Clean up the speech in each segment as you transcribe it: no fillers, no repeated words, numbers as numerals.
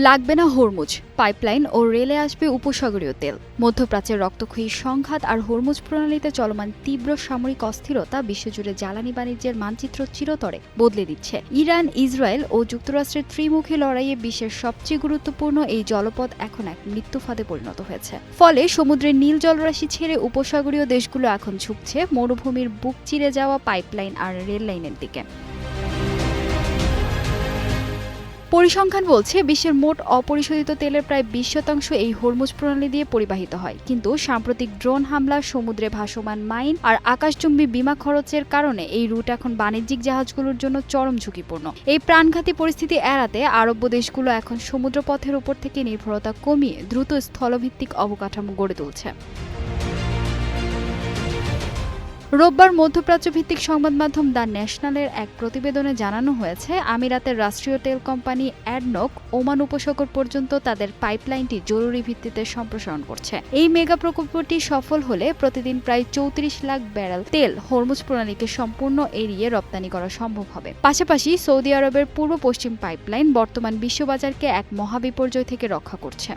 লাগবে না Hormuz, pipeline ও রেলে আসবে উপসাগরীয় তেল। মধ্যপ্রাচ্যের রক্তক্ষয়ী সংঘাত আর হরমুজ প্রণালীতে চলমান তীব্র সামরিক অস্থিরতা বিশ্বজুড়ে জ্বালানি বাণিজ্যের মানচিত্র চিরতরে বদলে দিচ্ছে। ইরান, ইসরায়েল ও যুক্তরাষ্ট্রের ত্রিমুখী লড়াইয়ে বিশ্বের সবচেয়ে গুরুত্বপূর্ণ এই জলপথ এখন এক মৃত্যুফাঁদে পরিণত হয়েছে। ফলে সমুদ্রের নীল জলরাশি ছেড়ে উপসাগরীয় দেশগুলো এখন ঝুঁকছে মরুভূমির বুক চিরে যাওয়া পাইপলাইন আর রেল লাইনের দিকে। পরিসংখ্যান বলছে বিশ্বের মোট অপরিশোধিত তেলের প্রায় 20% এই হরমুজ প্রণালী দিয়ে পরিবাহিত হয়। কিন্তু সাম্প্রতিক ড্রোন হামলা, সমুদ্রে ভাসমান মাইন আর আকাশচুম্বী বিমা খরচের কারণে এই রুট এখন বাণিজ্যিক জাহাজগুলোর জন্য চরম ঝুঁকিপূর্ণ। এই প্রাণঘাতী পরিস্থিতি এড়াতে আরব দেশগুলো এখন সমুদ্রপথের উপর থেকে নির্ভরতা কমিয়ে দ্রুত স্থলভিত্তিক অবকাঠামো গড়ে তুলছে। রোববার মধ্যপ্রাচ্য ভিত্তিক সংবাদ মাধ্যম দ্য ন্যাশনালের এক প্রতিবেদনে জানানো হয়েছে, আমিরাতের রাষ্ট্রীয় তেল কোম্পানি অ্যাডনক ওমান উপসাগর পর্যন্ত তাদের পাইপলাইনটি জরুরি ভিত্তিতে সম্প্রসারণ করছে। এই মেগা প্রকল্পটি সফল হলে প্রতিদিন প্রায় 34 লাখ ব্যারেল তেল হরমুজ প্রণালীকে সম্পূর্ণ এড়িয়ে রপ্তানি করা সম্ভব হবে। পাশাপাশি সৌদি আরবের পূর্ব পশ্চিম পাইপলাইন বর্তমান বিশ্ববাজারকে এক মহাবিপর্যয় থেকে রক্ষা করছে।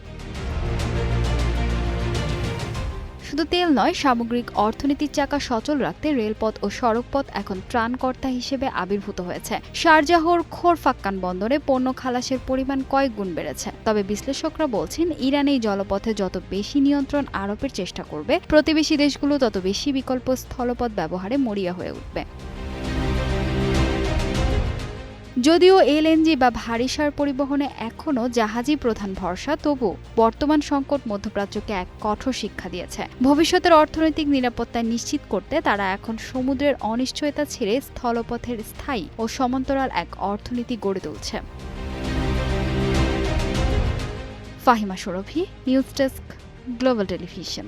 শুধু তেল নয়, সামগ্রিক অর্থনীতির চাকা সচল রাখতে রেলপথ ও সড়কপথ এখন ত্রাণকর্তা হিসেবে আবির্ভূত হয়েছে। শারজাহর খোরফাক্কান বন্দরে পণ্য খালাসের পরিমাণ কয়েক গুণ বেড়েছে। তবে বিশ্লেষকরা বলছেন, ইরান এই জলপথে যত বেশি নিয়ন্ত্রণ আরোপের চেষ্টা করবে, প্রতিবেশী দেশগুলো তত বেশি বিকল্প স্থলপথ ব্যবহারে মরিয়া হয়ে উঠবে। যদিও এলএনজি বা ভারী সার পরিবহনে এখনও জাহাজই প্রধান ভরসা, তবু বর্তমান সংকট মধ্যপ্রাচ্যকে এক কঠোর শিক্ষা দিয়েছে। ভবিষ্যতের অর্থনৈতিক নিরাপত্তা নিশ্চিত করতে তারা এখন সমুদ্রের অনিশ্চয়তা ছেড়ে স্থলপথের স্থায়ী ও সমান্তরাল এক অর্থনীতি গড়ে তুলছে। ফাহিমা সুরভি, নিউজ ডেস্ক, গ্লোবাল টেলিভিশন।